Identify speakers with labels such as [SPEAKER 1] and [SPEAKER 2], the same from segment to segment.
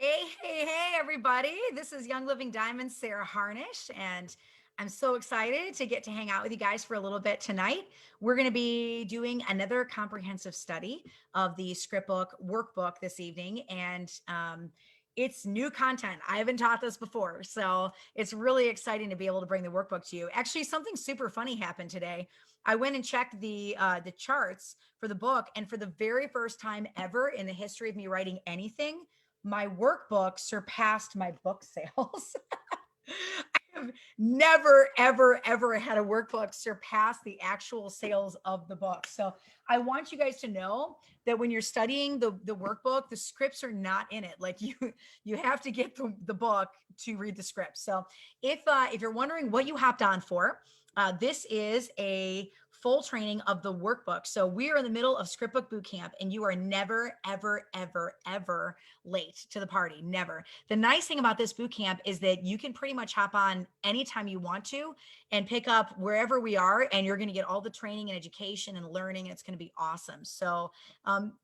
[SPEAKER 1] Hey, everybody. This is Young Living Diamonds, Sarah Harnish, and I'm so excited to get to hang out with you guys for a little bit tonight. We're going to be doing another comprehensive study of the Scriptbook workbook this evening, and it's new content. I haven't taught this before, so it's really exciting to be able to bring the workbook to you. Actually, something super funny happened today. I went and checked the charts for the book, and for the very first time ever in the history of me writing anything, my workbook surpassed my book sales. I have never, ever, ever had a workbook surpass the actual sales of the book. So I want you guys to know that when you're studying the workbook, the scripts are not in it. Like you have to get the book to read the script. So if you're wondering what you hopped on for, this is a full training of the workbook. So we are in the middle of Scriptbook boot camp, and you are never, ever, ever, ever late to the party. Never. The nice thing about this boot camp is that you can pretty much hop on anytime you want to and pick up wherever we are, and you're going to get all the training and education and learning, and it's going to be awesome. So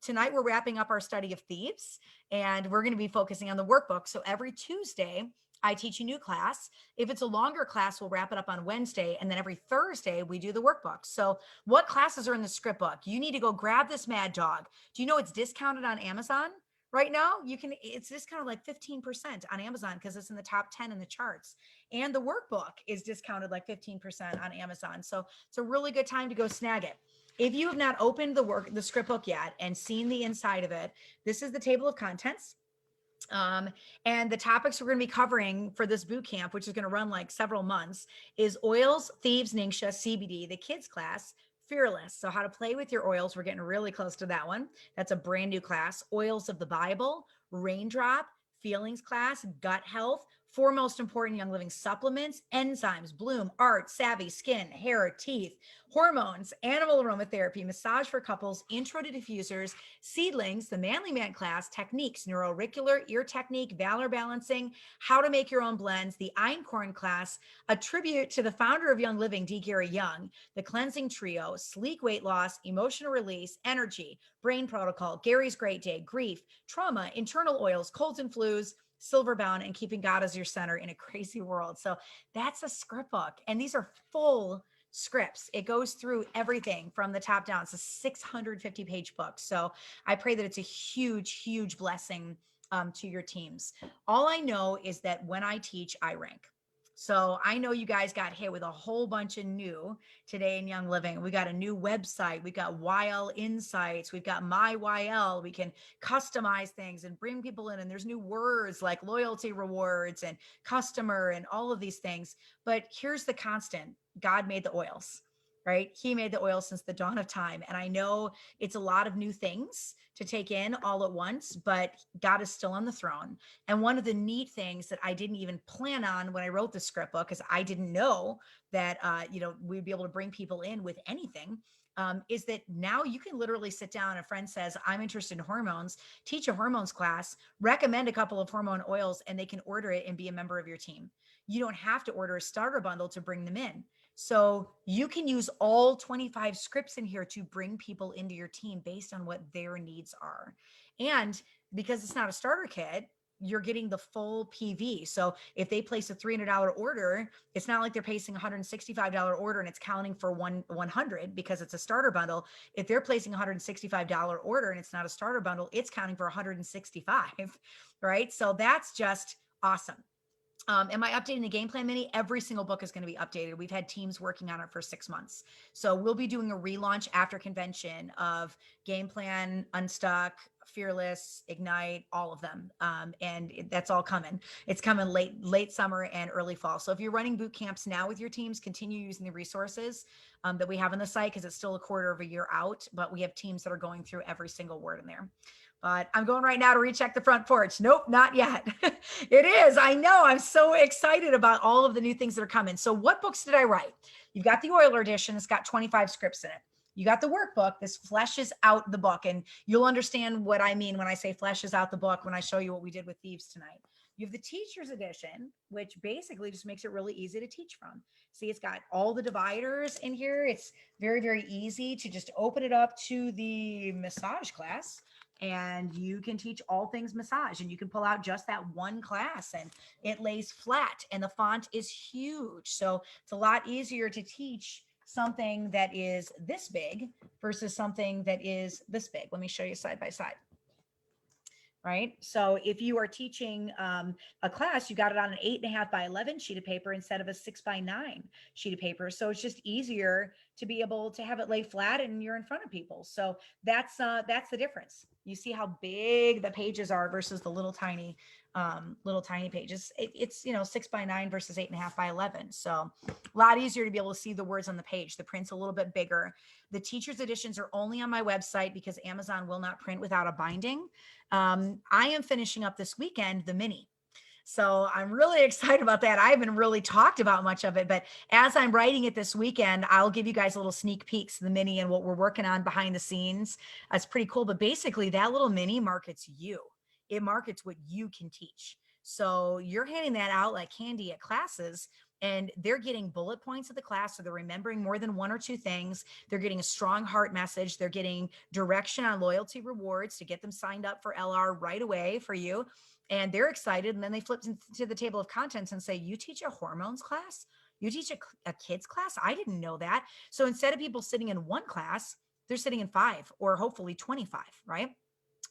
[SPEAKER 1] tonight we're wrapping up our study of Thieves, and we're going to be focusing on the workbook. So every Tuesday, I teach a new class. If it's a longer class, we'll wrap it up on Wednesday. And then every Thursday, we do the workbook. So, what classes are in the script book? You need to go grab this Mad Dog. Do you know it's discounted on Amazon? Right now, it's discounted like 15% on Amazon because it's in the top 10 in the charts. And the workbook is discounted like 15% on Amazon. So it's a really good time to go snag it. If you have not opened the script book yet and seen the inside of it, this is the table of contents. Um, and the topics we're going to be covering for this boot camp, which is going to run like several months, is oils, thieves, Ningxia, CBD, the kids class, fearless. So how to play with your oils. We're getting really close to that one. That's a brand new class. Oils of the Bible, raindrop, feelings class, gut health, four most important young living supplements, enzymes, bloom, art, savvy, skin, hair, teeth, hormones, animal aromatherapy, massage for couples, intro to diffusers, seedlings, the manly man class, techniques, neuroauricular, ear technique, valor balancing, how to make your own blends, the einkorn class, a tribute to the founder of Young Living, D. Gary Young, the cleansing trio, sleek weight loss, emotional release, energy, brain protocol, Gary's great day, grief, trauma, internal oils, colds and flus, silver bound, and keeping God as your center in a crazy world. So that's a script book. And these are full scripts. It goes through everything from the top down. It's a 650-page book. So I pray that it's a huge, huge blessing to your teams. All I know is that when I teach, I rank. So I know you guys got hit with a whole bunch of new today in Young Living. We got a new website. We got YL Insights. We've got My YL. We can customize things and bring people in. And there's new words like loyalty rewards and customer and all of these things. But here's the constant: God made the oils, right? He made the oil since the dawn of time. And I know it's a lot of new things to take in all at once, but God is still on the throne. And one of the neat things that I didn't even plan on when I wrote the script book, because I didn't know that, we'd be able to bring people in with anything. Is that now you can literally sit down. A friend says, I'm interested in hormones, teach a hormones class, recommend a couple of hormone oils, and they can order it and be a member of your team. You don't have to order a starter bundle to bring them in. So you can use all 25 scripts in here to bring people into your team based on what their needs are. And because it's not a starter kit, you're getting the full PV. So if they place a $300 order, it's not like they're placing a $165 order and it's counting for 100 because it's a starter bundle. If they're placing a $165 order and it's not a starter bundle, it's counting for 165, right? So that's just awesome. Am I updating the game plan mini? Every single book is going to be updated. We've had teams working on it for 6 months. So we'll be doing a relaunch after convention of game plan, Unstuck, Fearless, Ignite, all of them. And that's all coming. It's coming late summer and early fall. So if you're running boot camps now with your teams, continue using the resources that we have on the site, because it's still a quarter of a year out, but we have teams that are going through every single word in there. But I'm going right now to recheck the front porch. Nope, not yet. It is. I know. I'm so excited about all of the new things that are coming. So what books did I write? You've got the Oiler edition. It's got 25 scripts in it. You got the workbook. This fleshes out the book. And you'll understand what I mean when I say fleshes out the book when I show you what we did with Thieves tonight. You have the teacher's edition, which basically just makes it really easy to teach from. See, it's got all the dividers in here. It's very, very easy to just open it up to the massage class and you can teach all things massage, and you can pull out just that one class and it lays flat and the font is huge. So it's a lot easier to teach something that is this big versus something that is this big. Let me show you side by side. Right. So if you are teaching a class, you got it on an 8.5 by 11 sheet of paper instead of a 6 by 9 sheet of paper. So it's just easier to be able to have it lay flat and you're in front of people. So that's the difference. You see how big the pages are versus the little tiny pages. It's 6 by 9 versus 8.5 by 11. So a lot easier to be able to see the words on the page. The print's a little bit bigger. The teacher's editions are only on my website because Amazon will not print without a binding. I am finishing up this weekend the mini. So I'm really excited about that. I haven't really talked about much of it, but as I'm writing it this weekend, I'll give you guys a little sneak peeks of the mini and what we're working on behind the scenes. It's pretty cool, but basically that little mini markets you. It markets what you can teach. So you're handing that out like candy at classes, and they're getting bullet points of the class. So they're remembering more than one or two things. They're getting a strong heart message. They're getting direction on loyalty rewards to get them signed up for LR right away for you. And they're excited. And then they flip into the table of contents and say, you teach a hormones class? You teach a kids class? I didn't know that. So instead of people sitting in one class, they're sitting in 5 or hopefully 25, right?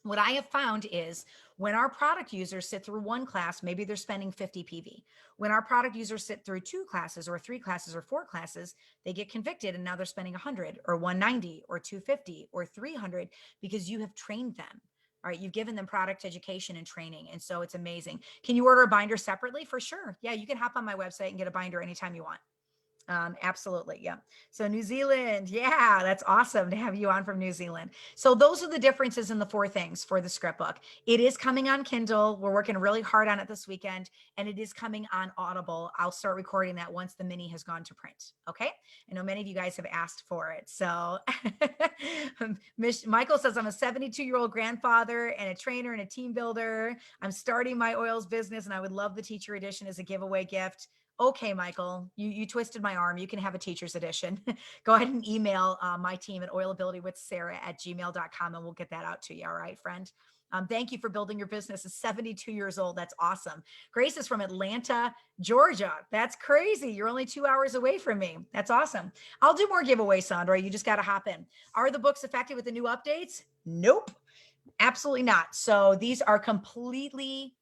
[SPEAKER 1] What I have found is when our product users sit through one class, maybe they're spending 50 PV. When our product users sit through 2 classes or 3 classes or 4 classes, they get convicted and now they're spending 100 or 190 or 250 or 300 because you have trained them. All right, you've given them product education and training. And so it's amazing. Can you order a binder separately? For sure. Yeah, you can hop on my website and get a binder anytime you want. Absolutely. Yeah. So New Zealand. Yeah, that's awesome to have you on from New Zealand. So those are the differences in the 4 things for the Scriptbook. It is coming on Kindle. We're working really hard on it this weekend, and it is coming on Audible. I'll start recording that once the mini has gone to print. Okay. I know many of you guys have asked for it. So Michael says, I'm a 72-year-old grandfather and a trainer and a team builder. I'm starting my oils business and I would love the teacher edition as a giveaway gift. Okay, Michael, you twisted my arm. You can have a teacher's edition. Go ahead and email my team at oilabilitywithsarah@gmail.com and we'll get that out to you. All right, friend. Thank you for building your business at 72 years old. That's awesome. Grace is from Atlanta, Georgia. That's crazy. You're only 2 hours away from me. That's awesome. I'll do more giveaways, Sandra. You just got to hop in. Are the books effective with the new updates? Nope. Absolutely not. So these are completely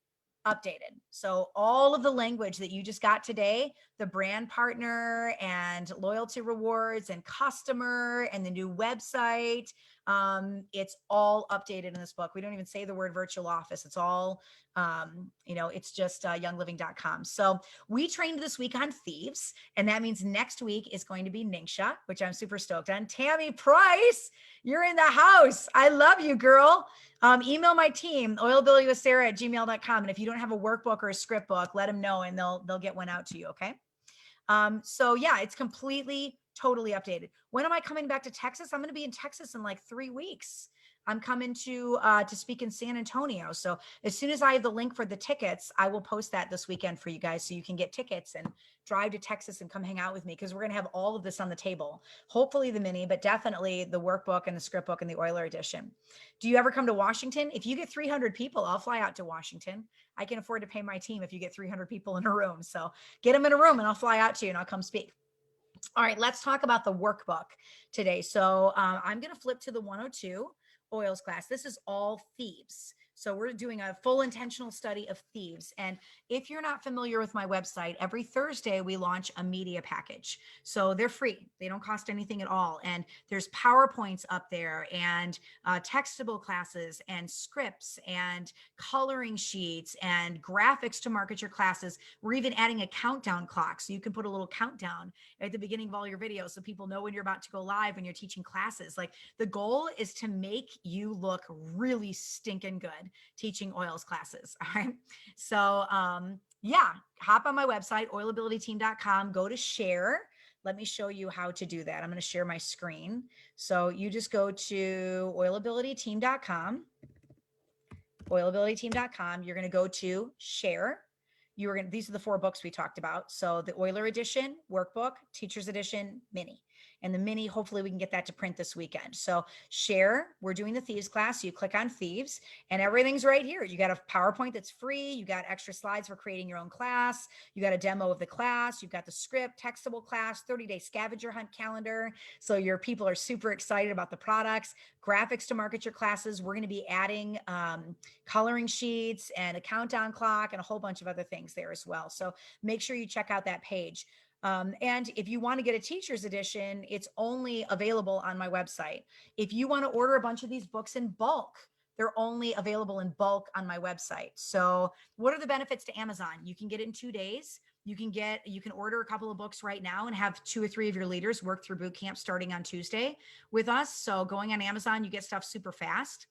[SPEAKER 1] updated. So all of the language that you just got today, the brand partner and loyalty rewards and customer and the new website, it's all updated in this book. We don't even say the word virtual office. It's all, it's just youngliving.com. So we trained this week on Thieves, and that means next week is going to be Ningxia, which I'm super stoked on. Tammy Price, you're in the house. I love you, girl. Email my team, oilabilitywithsarah@gmail.com. And if you don't have a workbook or a script book, let them know and they'll get one out to you. Okay. So yeah, it's completely, totally updated. When am I coming back to Texas? I'm going to be in Texas in like 3 weeks. I'm coming to speak in San Antonio. So as soon as I have the link for the tickets, I will post that this weekend for you guys so you can get tickets and drive to Texas and come hang out with me because we're going to have all of this on the table. Hopefully the mini, but definitely the workbook and the script book and the Euler edition. Do you ever come to Washington? If you get 300 people, I'll fly out to Washington. I can afford to pay my team if you get 300 people in a room. So get them in a room and I'll fly out to you and I'll come speak. All right, let's talk about the workbook today. So I'm going to flip to the 102 oils class. This is all Thieves. So we're doing a full intentional study of Thieves. And if you're not familiar with my website, every Thursday we launch a media package. So they're free. They don't cost anything at all. And there's PowerPoints up there and textable classes and scripts and coloring sheets and graphics to market your classes. We're even adding a countdown clock. So you can put a little countdown at the beginning of all your videos so people know when you're about to go live when you're teaching classes. Like the goal is to make you look really stinking good teaching oils classes. All right. So yeah, hop on my website, oilabilityteam.com, go to share. Let me show you how to do that. I'm going to share my screen. So you just go to oilabilityteam.com, oilabilityteam.com. You're going to go to share. These are the 4 books we talked about. So the Euler edition, workbook, teacher's edition, mini. And the mini, hopefully we can get that to print this weekend. So share, we're doing the Thieves class. So you click on Thieves and everything's right here. You got a PowerPoint that's free. You got extra slides for creating your own class. You got a demo of the class. You've got the script, textable class, 30-day scavenger hunt calendar. So your people are super excited about the products, graphics to market your classes. We're going to be adding coloring sheets and a countdown clock and a whole bunch of other things there as well. So make sure you check out that page. And if you want to get a teacher's edition, it's only available on my website. If you want to order a bunch of these books in bulk, they're only available in bulk on my website. So what are the benefits to Amazon? You can get it in 2 days. You can order a couple of books right now and have 2 or 3 of your leaders work through boot camp starting on Tuesday with us. So going on Amazon, you get stuff super fast.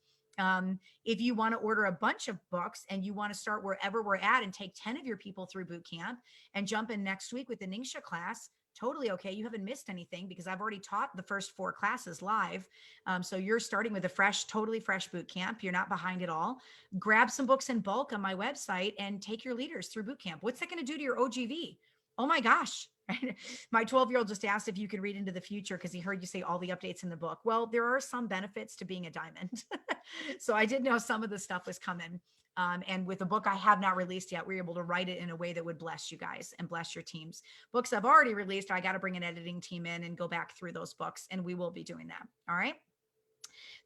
[SPEAKER 1] If you want to order a bunch of books and you want to start wherever we're at and take 10 of your people through boot camp and jump in next week with the Ningxia class, totally okay. You haven't missed anything because I've already taught the first 4 classes live. So you're starting with a totally fresh boot camp. You're not behind at all. Grab some books in bulk on my website and take your leaders through boot camp. What's that going to do to your OGV? Oh my gosh. My 12-year-old just asked if you could read into the future because he heard you say all the updates in the book. Well, there are some benefits to being a diamond. So I did know some of the stuff was coming. And with a book I have not released yet, we're able to write it in a way that would bless you guys and bless your teams. Books I've already released, I got to bring an editing team in and go back through those books, and we will be doing that. All right.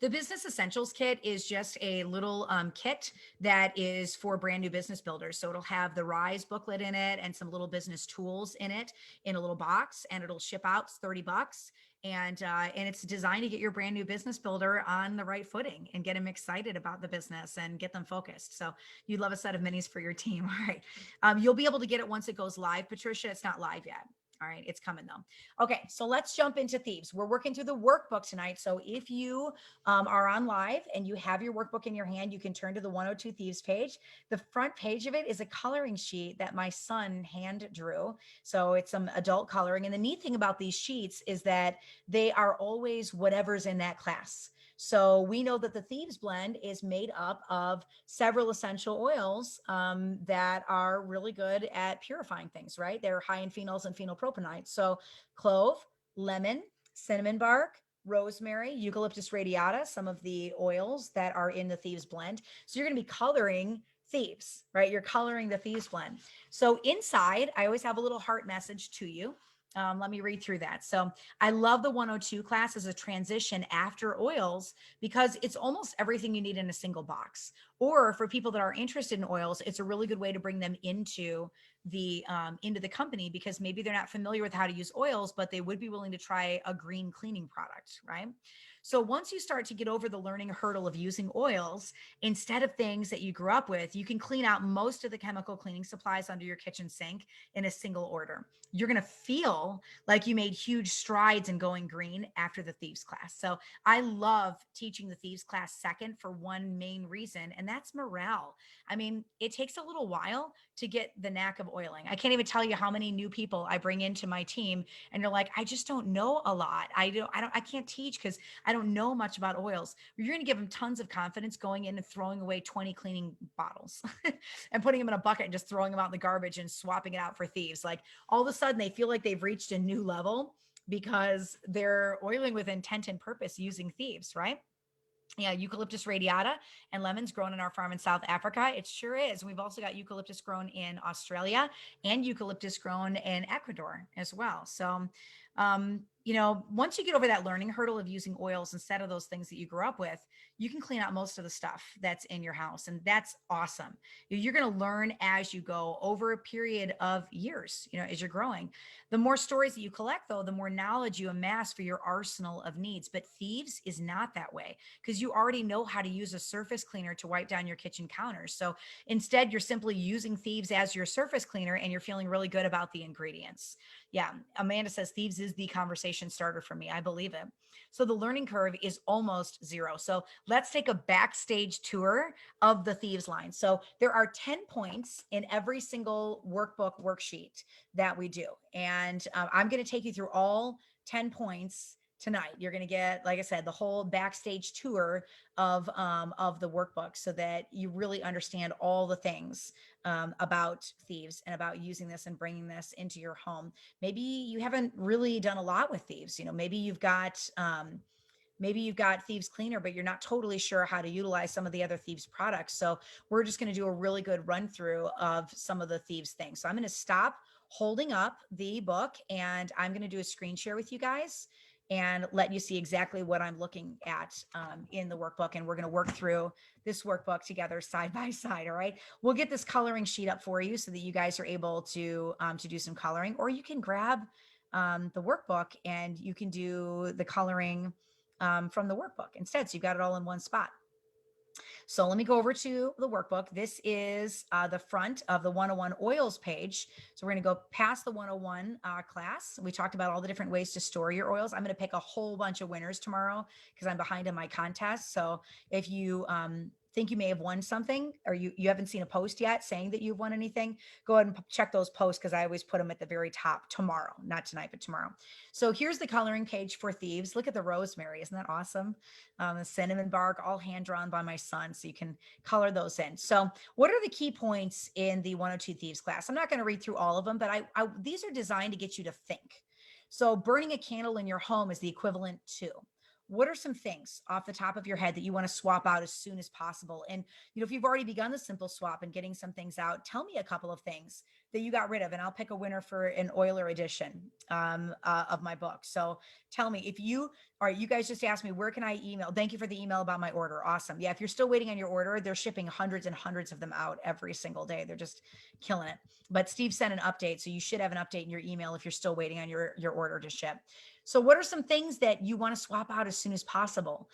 [SPEAKER 1] The Business Essentials Kit is just a little kit that is for brand new business builders. So it'll have the Rise booklet in it and some little business tools in it in a little box, and it'll ship out. It's $30. And it's designed to get your brand new business builder on the right footing and get them excited about the business and get them focused. So you'd love a set of minis for your team. All right. You'll be able to get it once it goes live, Patricia. It's not live yet. All right, it's coming though. Okay, so let's jump into Thieves. We're working through the workbook tonight. So if you are on live and you have your workbook in your hand, you can turn to the 102 Thieves page. The front page of it is a coloring sheet that my son hand drew. So it's some adult coloring. And the neat thing about these sheets is that they are always whatever's in that class. So we know that the Thieves blend is made up of several essential oils that are really good at purifying things, right? They're high in phenols and phenylpropanoids. So clove, lemon, cinnamon bark, rosemary, eucalyptus radiata, some of the oils that are in the Thieves blend. So you're going to be coloring Thieves, right? You're coloring the Thieves blend. So inside, I always have a little heart message to you. Let me read through that. So I love the 102 class as a transition after oils because it's almost everything you need in a single box. Or for people that are interested in oils, it's a really good way to bring them into the company because maybe they're not familiar with how to use oils, but they would be willing to try a green cleaning product, right? So once you start to get over the learning hurdle of using oils, instead of things that you grew up with, you can clean out most of the chemical cleaning supplies under your kitchen sink in a single order. You're going to feel like you made huge strides in going green after the Thieves class. So I love teaching the Thieves class second for one main reason, and that's morale. I mean, it takes a little while to get the knack of oiling. I can't even tell you how many new people I bring into my team and they're like, I just don't know a lot. I can't teach because I don't know much about oils. You're going to give them tons of confidence going in and throwing away 20 cleaning bottles and putting them in a bucket and just throwing them out in the garbage and swapping it out for Thieves. Like all of a sudden they feel like they've reached a new level because they're oiling with intent and purpose using Thieves, right? Yeah, eucalyptus radiata and lemons grown in our farm in South Africa. It sure is. We've also got eucalyptus grown in Australia and eucalyptus grown in Ecuador as well. So, once you get over that learning hurdle of using oils instead of those things that you grew up with, you can clean out most of the stuff that's in your house. And that's awesome. You're going to learn as you go over a period of years, as you're growing. The more stories that you collect, though, the more knowledge you amass for your arsenal of needs. But Thieves is not that way because you already know how to use a surface cleaner to wipe down your kitchen counters. So instead, you're simply using Thieves as your surface cleaner and you're feeling really good about the ingredients. Yeah, Amanda says Thieves is the conversation starter for me. I believe it. So the learning curve is almost zero. So let's take a backstage tour of the Thieves line. So there are 10 points in every single workbook worksheet that we do. And I'm going to take you through all 10 points tonight. You're going to get, like I said, the whole backstage tour of the workbook, so that you really understand all the things about Thieves and about using this and bringing this into your home. Maybe you haven't really done a lot with Thieves. Maybe you've got Thieves Cleaner, but you're not totally sure how to utilize some of the other Thieves products. So we're just going to do a really good run through of some of the Thieves things. So I'm going to stop holding up the book, and I'm going to do a screen share with you guys and let you see exactly what I'm looking at in the workbook. And we're going to work through this workbook together side by side. All right. We'll get this coloring sheet up for you so that you guys are able to do some coloring, or you can grab the workbook and you can do the coloring from the workbook instead. So you've got it all in one spot. So let me go over to the workbook. This is the front of the 101 oils page. So we're going to go past the 101 class. We talked about all the different ways to store your oils. I'm going to pick a whole bunch of winners tomorrow because I'm behind in my contest. So if you think you may have won something, or you haven't seen a post yet saying that you've won anything, go ahead and check those posts, because I always put them at the very top tomorrow, not tonight, but tomorrow. So here's the coloring page for Thieves. Look at the rosemary. Isn't that awesome? The cinnamon bark, all hand drawn by my son. So you can color those in. So what are the key points in the 102 Thieves class? I'm not going to read through all of them, but these are designed to get you to think. So burning a candle in your home is the equivalent to, what are some things off the top of your head that you want to swap out as soon as possible? And, if you've already begun the simple swap and getting some things out, tell me a couple of things that you got rid of, and I'll pick a winner for an oiler edition of my book. So tell me if you, all right, you guys just asked me, where can I email? Thank you for the email about my order. Awesome. Yeah, if you're still waiting on your order, they're shipping hundreds and hundreds of them out every single day. They're just killing it. But Steve sent an update, so you should have an update in your email if you're still waiting on your order to ship. So what are some things that you want to swap out as soon as possible?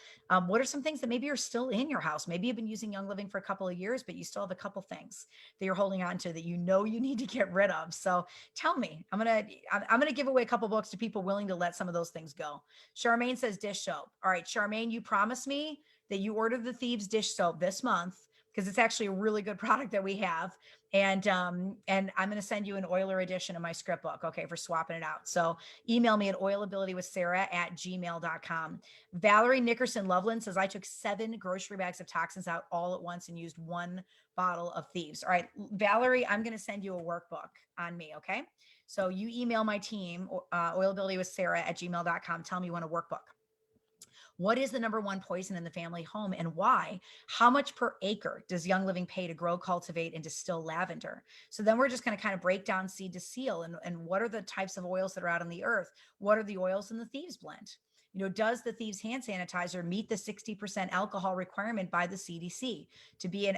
[SPEAKER 1] What are some things that maybe are still in your house? Maybe you've been using Young Living for a couple of years, but you still have a couple things that you're holding on to that you need to get rid of. So tell me. I'm gonna give away a couple books to people willing to let some of those things go. Charmaine says dish soap. All right, Charmaine, you promised me that you ordered the Thieves dish soap this month, because it's actually a really good product that we have. And I'm going to send you an oiler edition of my script book, okay, for swapping it out. So email me at oilabilitywithsarah@gmail.com. Valerie Nickerson Loveland says, I took 7 grocery bags of toxins out all at once and used 1 bottle of Thieves. All right, Valerie, I'm going to send you a workbook on me, okay? So you email my team, oilabilitywithsarah@gmail.com. Tell me you want a workbook. What is the number one poison in the family home, and why? How much per acre does Young Living pay to grow, cultivate, and distill lavender? So then we're just going to kind of break down seed to seal, and what are the types of oils that are out on the earth? What are the oils in the Thieves blend? Does the Thieves hand sanitizer meet the 60% alcohol requirement by the CDC to be a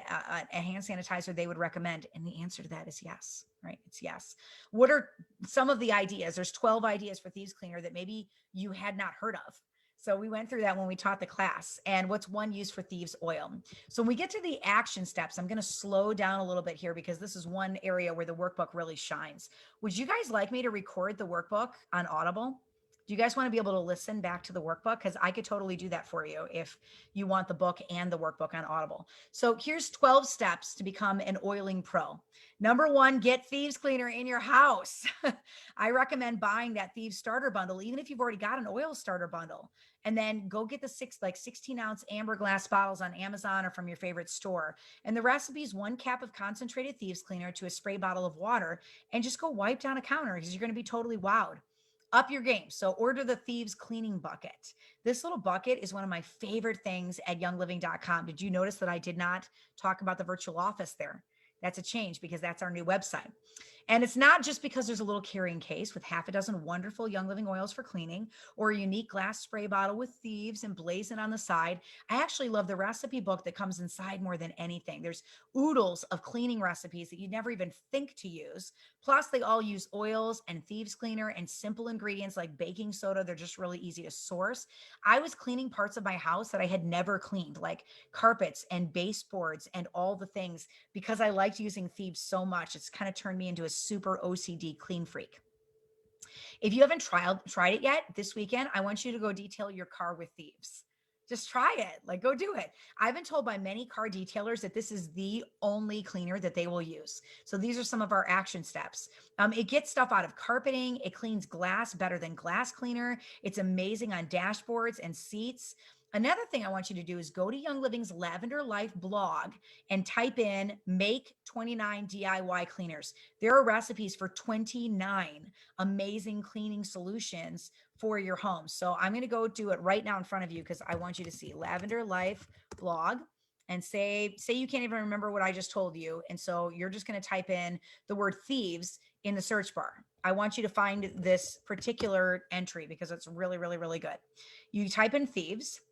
[SPEAKER 1] hand sanitizer they would recommend? And the answer to that is yes, right? It's yes. What are some of the ideas? There's 12 ideas for Thieves Cleaner that maybe you had not heard of. So we went through that when we taught the class. And what's one use for Thieves oil? So when we get to the action steps, I'm going to slow down a little bit here, because this is one area where the workbook really shines. Would you guys like me to record the workbook on Audible? Do you guys want to be able to listen back to the workbook? Because I could totally do that for you if you want the book and the workbook on Audible. So here's 12 steps to become an oiling pro. Number 1, get Thieves Cleaner in your house. I recommend buying that Thieves starter bundle, even if you've already got an oil starter bundle. And then go get the 16-ounce amber glass bottles on Amazon or from your favorite store. And the recipe is 1 cap of concentrated Thieves Cleaner to a spray bottle of water, and just go wipe down a counter, because you're going to be totally wowed. Up your game. So order the Thieves cleaning bucket. This little bucket is one of my favorite things at youngliving.com. Did you notice that I did not talk about the virtual office there? That's a change, because that's our new website. And it's not just because there's a little carrying case with half a dozen wonderful Young Living oils for cleaning, or a unique glass spray bottle with Thieves emblazoned on the side. I actually love the recipe book that comes inside more than anything. There's oodles of cleaning recipes that you never even think to use. Plus, they all use oils and Thieves Cleaner and simple ingredients like baking soda. They're just really easy to source. I was cleaning parts of my house that I had never cleaned, like carpets and baseboards and all the things, because I liked using Thieves so much. It's kind of turned me into a super OCD clean freak. If you haven't tried it yet this weekend, I want you to go detail your car with Thieves. Just try it. Like, go do it. I've been told by many car detailers that this is the only cleaner that they will use. So these are some of our action steps. It gets stuff out of carpeting. It cleans glass better than glass cleaner. It's amazing on dashboards and seats. Another thing I want you to do is go to Young Living's Lavender Life blog and type in make 29 DIY cleaners. There are recipes for 29 amazing cleaning solutions for your home. So I'm going to go do it right now in front of you because I want you to see Lavender Life blog and say you can't even remember what I just told you. And so you're just going to type in the word thieves in the search bar. I want you to find this particular entry because it's really, really, really good. You type in thieves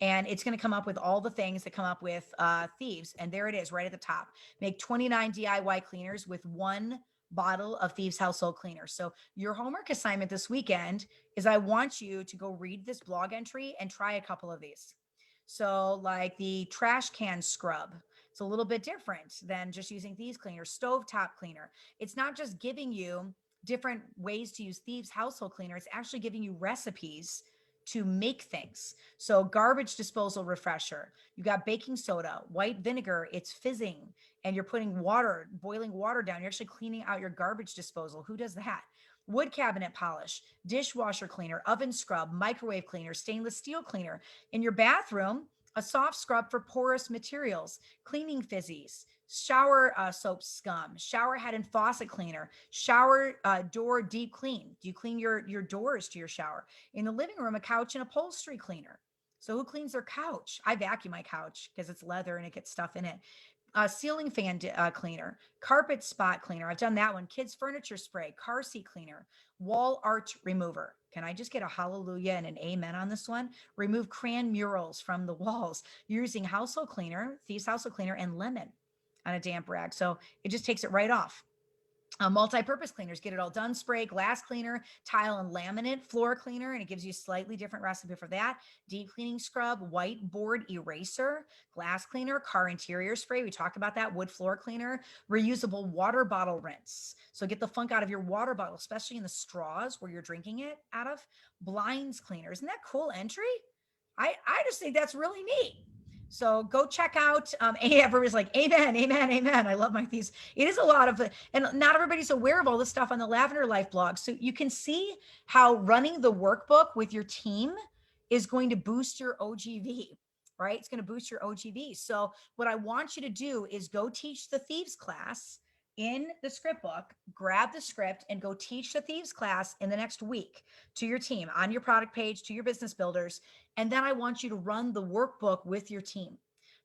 [SPEAKER 1] and it's going to come up with all the things that come up with thieves. And there it is right at the top. Make 29 DIY cleaners with one bottle of Thieves household cleaner. So your homework assignment this weekend is I want you to go read this blog entry and try a couple of these. So like the trash can scrub, it's a little bit different than just using Thieves cleaner, stovetop cleaner. It's not just giving you different ways to use Thieves household cleaner. It's actually giving you recipes to make things. So garbage disposal refresher, you got baking soda, white vinegar, it's fizzing, and you're putting water, boiling water down. You're actually cleaning out your garbage disposal. Who does that? Wood cabinet polish, dishwasher cleaner, oven scrub, microwave cleaner, stainless steel cleaner. In your bathroom, a soft scrub for porous materials, cleaning fizzies, shower soap scum, shower head and faucet cleaner, shower door deep clean. Do you clean your doors to your shower? In the living room, a couch and upholstery cleaner. So who cleans their couch? I vacuum my couch because it's leather and it gets stuff in it. Ceiling fan cleaner, carpet spot cleaner. I've done that one. Kids furniture spray, car seat cleaner, wall art remover. Can I just get a hallelujah and an amen on this one? Remove crayon murals from the walls. You're using household cleaner, Thieves household cleaner, and lemon on a damp rag. So it just takes it right off. Multi-purpose cleaners, get it all done spray, glass cleaner, tile and laminate, floor cleaner, and it gives you a slightly different recipe for that. Deep cleaning scrub, whiteboard eraser, glass cleaner, car interior spray. We talked about that. Wood floor cleaner, reusable water bottle rinse. So get the funk out of your water bottle, especially in the straws where you're drinking it out of. Blinds cleaner. Isn't that cool entry? I just think that's really neat. So go check out. Everybody's like, amen, amen, amen. I love my thieves. It is a lot of, and not everybody's aware of all this stuff on the Lavender Life blog. So you can see how running the workbook with your team is going to boost your OGV, right? It's going to boost your OGV. So what I want you to do is go teach the Thieves class in the script book, grab the script and go teach the Thieves class in the next week to your team on your product page, to your business builders. And then I want you to run the workbook with your team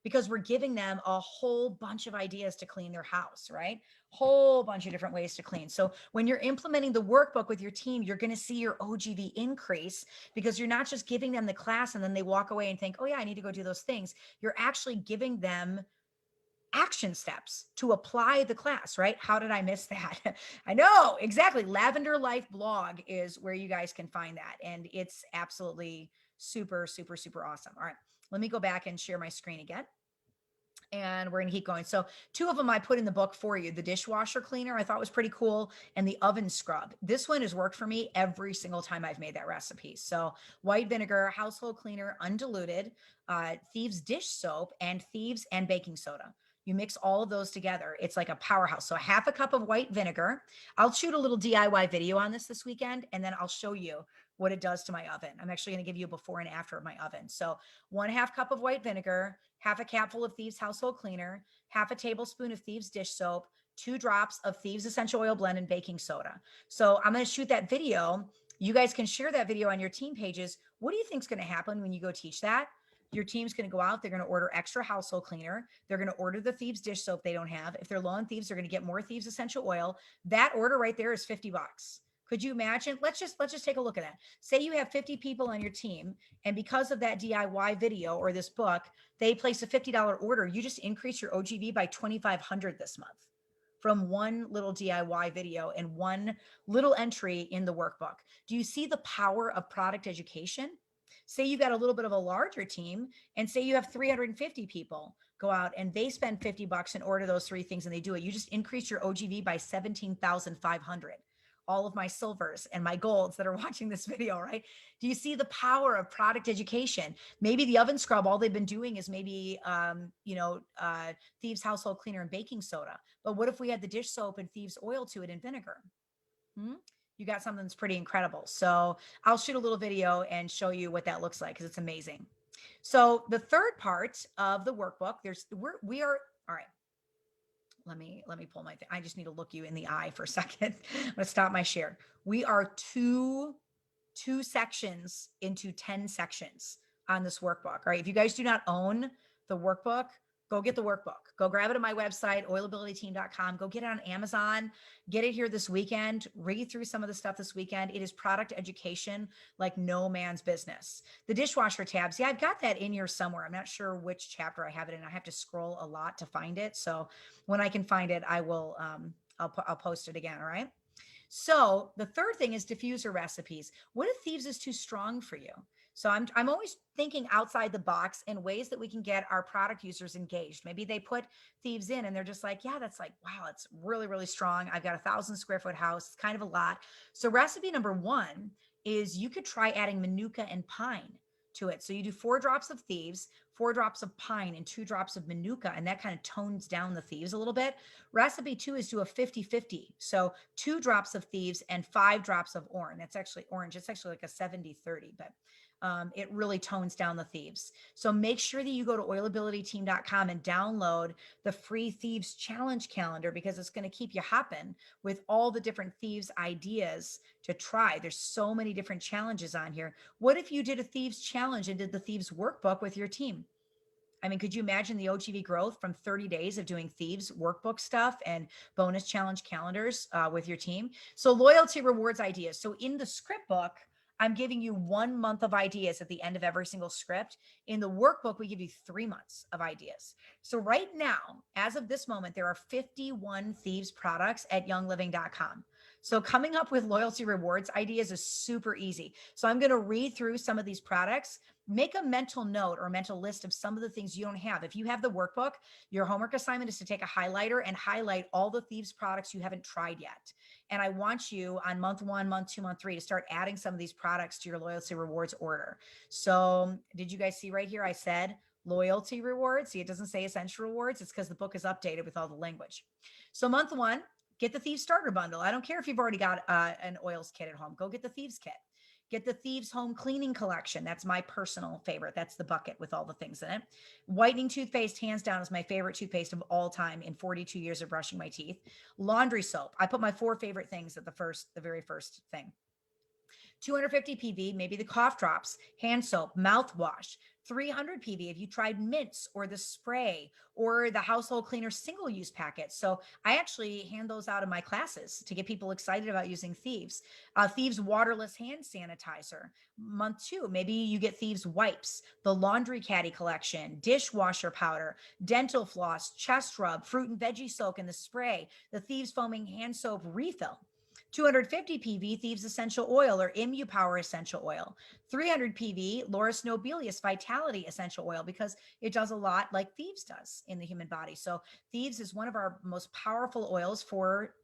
[SPEAKER 1] because we're giving them a whole bunch of ideas to clean their house, right? Whole bunch of different ways to clean. So when you're implementing the workbook with your team, you're going to see your OGV increase because you're not just giving them the class and then they walk away and think, oh yeah, I need to go do those things. You're actually giving them action steps to apply the class, right? How did I miss that? I know, exactly. Lavender Life blog is where you guys can find that. And it's absolutely super, super, super awesome. All right, let me go back and share my screen again. And we're going to keep going. So two of them I put in the book for you. The dishwasher cleaner I thought was pretty cool, and the oven scrub. This one has worked for me every single time I've made that recipe. So white vinegar, household cleaner, undiluted, Thieves dish soap, and Thieves and baking soda. You mix all of those together. It's like a powerhouse. So half a cup of white vinegar. I'll shoot a little DIY video on this weekend, and then I'll show you what it does to my oven. I'm actually going to give you a before and after of my oven. So 1/2 cup of white vinegar, half a capful of Thieves household cleaner, half a tablespoon of Thieves dish soap, 2 drops of Thieves essential oil blend, and baking soda. So I'm going to shoot that video. You guys can share that video on your team pages. What do you think is going to happen when you go teach that? Your team's going to go out. They're going to order extra household cleaner. They're going to order the Thieves dish soap they don't have. If they're low on Thieves, they're going to get more Thieves essential oil. That order right there is $50. Could you imagine? Let's just take a look at that. Say you have 50 people on your team, and because of that DIY video or this book, they place a $50 order. You just increase your OGV by 2,500 this month from one little DIY video and one little entry in the workbook. Do you see the power of product education? Say you got a little bit of a larger team, and say you have 350 people go out and they spend $50 and order those 3 things and they do it. You just increase your OGV by 17,500. all of my silvers and my golds that are watching this video, right? Do you see the power of product education? Maybe the oven scrub, all they've been doing is maybe, Thieves household cleaner and baking soda. But what if we had the dish soap and Thieves oil to it and vinegar? Hmm? You got something that's pretty incredible. So I'll shoot a little video and show you what that looks like because it's amazing. So the third part of the workbook, we are all right. Let me pull my thing. I just need to look you in the eye for a second. I'm gonna stop my share. We are two sections into 10 sections on this workbook. All right. If you guys do not own the workbook, go get the workbook. Go grab it at my website, oilabilityteam.com. Go get it on Amazon. Get it here this weekend. Read through some of the stuff this weekend. It is product education like no man's business. The dishwasher tabs. Yeah, I've got that in here somewhere. I'm not sure which chapter I have it in. I have to scroll a lot to find it. So when I can find it, I will I'll post it again. All right. So the third thing is diffuser recipes. What if Thieves is too strong for you? So I'm always thinking outside the box in ways that we can get our product users engaged. Maybe they put Thieves in and they're just like, yeah, that's like, wow, it's really, really strong. I've got 1,000 square foot house. It's kind of a lot. So recipe number one is you could try adding manuka and pine to it. So you do 4 drops of Thieves, 4 drops of pine, and 2 drops of manuka, and that kind of tones down the Thieves a little bit. Recipe two is do a 50-50. So 2 drops of Thieves and 5 drops of orange. That's actually orange. It's actually like a 70-30, but it really tones down the Thieves. So make sure that you go to oilabilityteam.com and download the free Thieves challenge calendar because it's going to keep you hopping with all the different Thieves ideas to try. There's so many different challenges on here. What if you did a Thieves challenge and did the Thieves workbook with your team? I mean, could you imagine the OGV growth from 30 days of doing Thieves workbook stuff and bonus challenge calendars with your team? So, loyalty rewards ideas. So, in the script book, I'm giving you 1 month of ideas at the end of every single script. In the workbook, we give you 3 months of ideas. So, right now, as of this moment, there are 51 Thieves products at youngliving.com. So, coming up with loyalty rewards ideas is super easy. So, I'm going to read through some of these products. Make a mental note or a mental list of some of the things you don't have. If you have the workbook, your homework assignment is to take a highlighter and highlight all the Thieves products you haven't tried yet. And I want you on month 1, month 2, month 3 to start adding some of these products to your loyalty rewards order. So, did you guys see right here? I said loyalty rewards. See, it doesn't say essential rewards. It's because the book is updated with all the language. So, month 1, get the Thieves starter bundle. I don't care if you've already got an oils kit at home. Go get the Thieves kit. Get the Thieves Home Cleaning Collection. That's my personal favorite. That's the bucket with all the things in it. Whitening toothpaste, hands down, is my favorite toothpaste of all time in 42 years of brushing my teeth. Laundry soap. I put my 4 favorite things at the very first thing. 250 PV, maybe the cough drops, hand soap, mouthwash. 300 PV if you tried mints or the spray or the household cleaner single use packets. So I actually hand those out in my classes to get people excited about using Thieves. Thieves waterless hand sanitizer. Month 2, maybe you get Thieves wipes, the laundry caddy collection, dishwasher powder, dental floss, chest rub, fruit and veggie soak in the spray, the Thieves foaming hand soap refill. 250 PV Thieves Essential Oil or Immu Power Essential Oil. 300 PV Lauris Nobilius Vitality Essential Oil because it does a lot like Thieves does in the human body. So Thieves is one of our most powerful oils for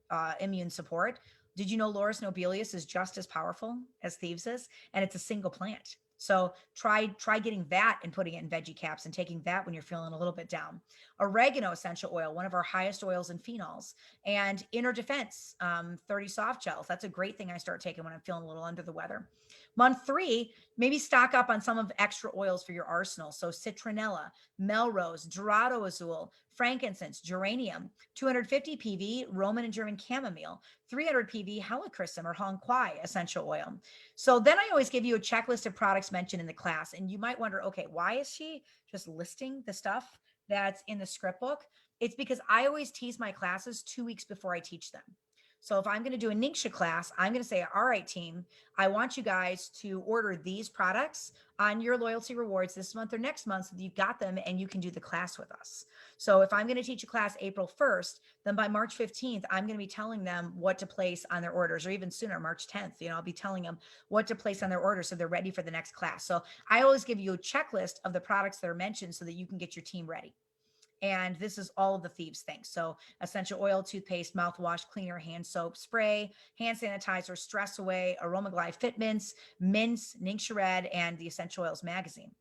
[SPEAKER 1] immune support. Did you know Lauris Nobilius is just as powerful as Thieves is? And it's a single plant. So try getting that and putting it in veggie caps and taking that when you're feeling a little bit down. Oregano essential oil, one of our highest oils and phenols, and Inner Defense 30 soft gels. That's a great thing I start taking when I'm feeling a little under the weather. Month 3, maybe stock up on some of extra oils for your arsenal. So citronella, Melrose, Dorado Azul, frankincense, geranium, 250 PV Roman and German chamomile, 300 PV helichrysum or Hong Kwai essential oil. So then I always give you a checklist of products mentioned in the class. And you might wonder, okay, why is she just listing the stuff that's in the script book? It's because I always tease my classes 2 weeks before I teach them. So if I'm going to do a Ningxia class, I'm going to say, all right, team, I want you guys to order these products on your loyalty rewards this month or next month so that you've got them and you can do the class with us. So if I'm going to teach a class April 1st, then by March 15th, I'm going to be telling them what to place on their orders, or even sooner, March 10th, I'll be telling them what to place on their orders so they're ready for the next class. So I always give you a checklist of the products that are mentioned so that you can get your team ready. And this is all of the Thieves things. So essential oil, toothpaste, mouthwash, cleaner, hand soap, spray, hand sanitizer, stress away, aroma glide fitments, mints, Ningxia Red, and the essential oils magazine.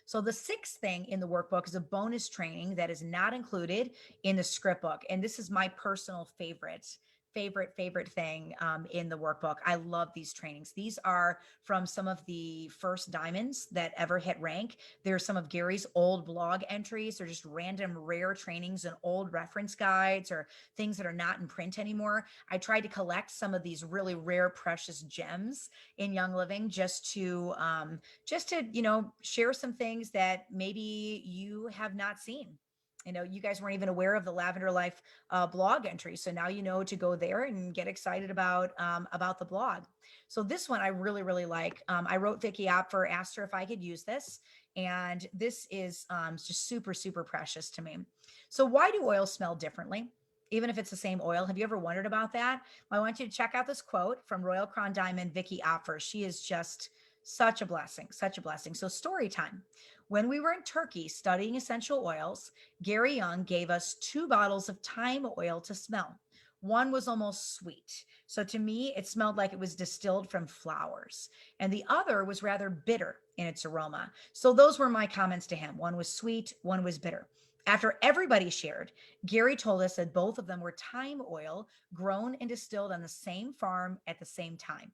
[SPEAKER 1] So the sixth thing in the workbook is a bonus training that is not included in the script book. And this is my personal favorite thing in the workbook. I love these trainings. These are from some of the first diamonds that ever hit rank. There's some of Gary's old blog entries. They're just random rare trainings and old reference guides or things that are not in print anymore. I tried to collect some of these really rare, precious gems in Young Living just to share some things that maybe you have not seen. You guys weren't even aware of the Lavender Life blog entry, so now you know to go there and get excited about the blog. So this one I really really like. I wrote Vicky Opfer, asked her if I could use this, and this is just super super precious to me. So why do oils smell differently, even if it's the same oil? Have you ever wondered about that? Well, I want you to check out this quote from Royal Crown Diamond Vicky Opfer. She is just such a blessing, such a blessing. So, story time. When we were in Turkey studying essential oils, Gary Young gave us 2 bottles of thyme oil to smell. One was almost sweet. So, to me, it smelled like it was distilled from flowers. And the other was rather bitter in its aroma. So, those were my comments to him. One was sweet, one was bitter. After everybody shared, Gary told us that both of them were thyme oil grown and distilled on the same farm at the same time.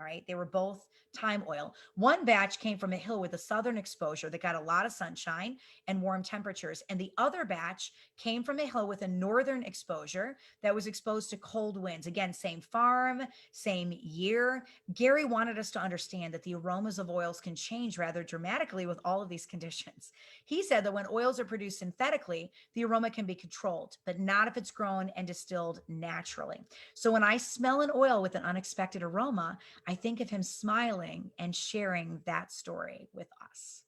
[SPEAKER 1] All right. They were both thyme oil. One batch came from a hill with a southern exposure that got a lot of sunshine and warm temperatures. And the other batch came from a hill with a northern exposure that was exposed to cold winds. Again, same farm, same year. Gary wanted us to understand that the aromas of oils can change rather dramatically with all of these conditions. He said that when oils are produced synthetically, the aroma can be controlled, but not if it's grown and distilled naturally. So when I smell an oil with an unexpected aroma, I think of him smiling and sharing that story with us.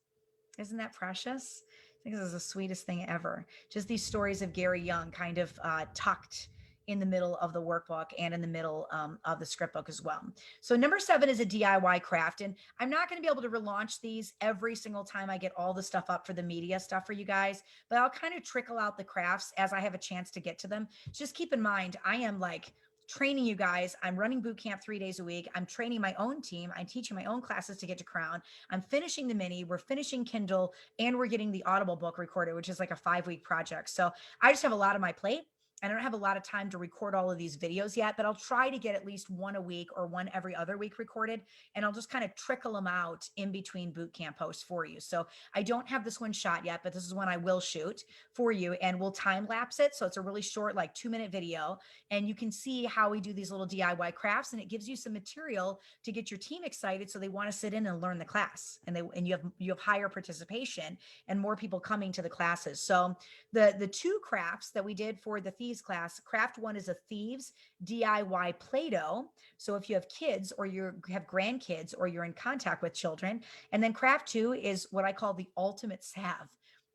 [SPEAKER 1] Isn't that precious? I think this is the sweetest thing ever. Just these stories of Gary Young kind of tucked in the middle of the workbook and in the middle of the script book as well. So number 7 is a DIY craft. And I'm not going to be able to relaunch these every single time I get all the stuff up for the media stuff for you guys, but I'll kind of trickle out the crafts as I have a chance to get to them. Just keep in mind, I am like training you guys. I'm running boot camp 3 days a week. I'm training my own team. I'm teaching my own classes to get to Crown. I'm finishing the mini. We're finishing Kindle, and we're getting the Audible book recorded, which is like a 5-week project. So I just have a lot on my plate. I don't have a lot of time to record all of these videos yet, but I'll try to get at least one a week or one every other week recorded. And I'll just kind of trickle them out in between boot camp posts for you. So I don't have this one shot yet, but this is one I will shoot for you, and we'll time lapse it. So it's a really short, like 2-minute video, and you can see how we do these little DIY crafts, and it gives you some material to get your team excited so they want to sit in and learn the class, and you have higher participation and more people coming to the classes. So the 2 crafts that we did for the Thieves class, craft 1 is a Thieves DIY Play-Doh. So if you have kids or you have grandkids or you're in contact with children, and then craft 2 is what I call the ultimate salve.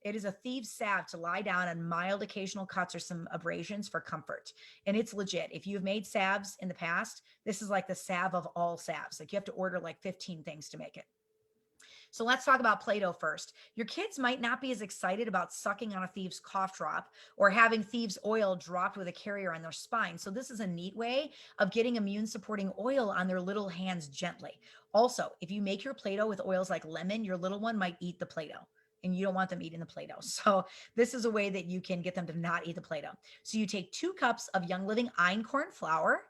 [SPEAKER 1] It is a Thieves salve to lie down on mild occasional cuts or some abrasions for comfort. And it's legit. If you've made salves in the past, this is like the salve of all salves. Like you have to order like 15 things to make it. So let's talk about Play-Doh first. Your kids might not be as excited about sucking on a Thieves cough drop or having Thieves oil dropped with a carrier on their spine. So this is a neat way of getting immune supporting oil on their little hands gently. Also, if you make your Play-Doh with oils like lemon, your little one might eat the Play-Doh, and you don't want them eating the Play-Doh. So this is a way that you can get them to not eat the Play-Doh. So you take 2 cups of Young Living einkorn flour,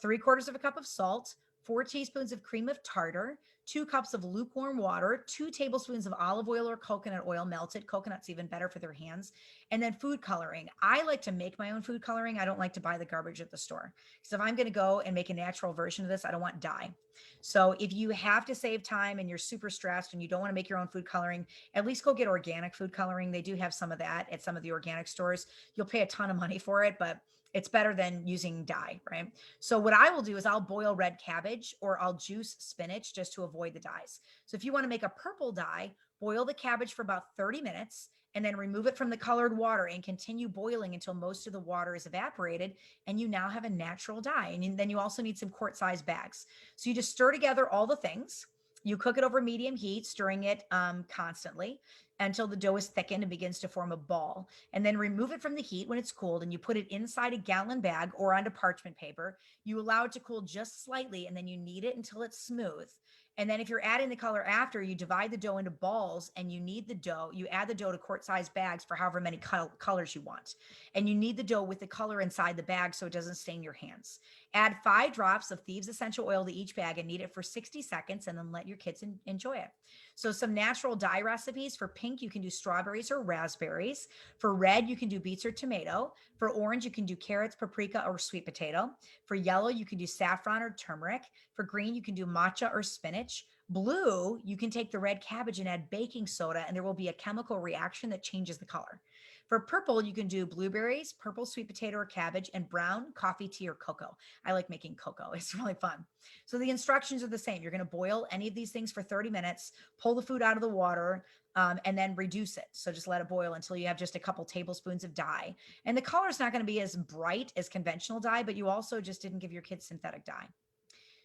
[SPEAKER 1] 3/4 of a cup of salt, 4 teaspoons of cream of tartar, 2 cups of lukewarm water, 2 tablespoons of olive oil or coconut oil melted. Coconut's even better for their hands. And then food coloring. I like to make my own food coloring. I don't like to buy the garbage at the store. Because if I'm going to go and make a natural version of this, I don't want dye. So if you have to save time and you're super stressed and you don't want to make your own food coloring, at least go get organic food coloring. They do have some of that at some of the organic stores. You'll pay a ton of money for it, but it's better than using dye, right? So what I will do is I'll boil red cabbage or I'll juice spinach just to avoid the dyes. So if you want to make a purple dye, boil the cabbage for about 30 minutes and then remove it from the colored water and continue boiling until most of the water is evaporated, and you now have a natural dye. And then you also need some quart-sized bags. So you just stir together all the things. You cook it over medium heat, stirring it constantly. until the dough is thickened and begins to form a ball. And then remove it from the heat when it's cooled, and you put it inside a gallon bag or onto parchment paper. You allow it to cool just slightly, and then you knead it until it's smooth. And then if you're adding the color after, you divide the dough into balls, and you knead the dough. You add the dough to quart-sized bags for however many colors you want. And you knead the dough with the color inside the bag so it doesn't stain your hands. Add 5 drops of Thieves essential oil to each bag and knead it for 60 seconds, and then let your kids enjoy it. So some natural dye recipes: for pink, you can do strawberries or raspberries. For red, you can do beets or tomato. For orange, you can do carrots, paprika, or sweet potato. For yellow, you can do saffron or turmeric. For green, you can do matcha or spinach. Blue, you can take the red cabbage and add baking soda, and there will be a chemical reaction that changes the color. For purple, you can do blueberries, purple sweet potato or cabbage, and brown coffee, tea, or cocoa. I like making cocoa. It's really fun. So the instructions are the same. You're going to boil any of these things for 30 minutes, pull the food out of the water, and then reduce it. So just let it boil until you have just a couple tablespoons of dye. And the color is not going to be as bright as conventional dye, but you also just didn't give your kids synthetic dye.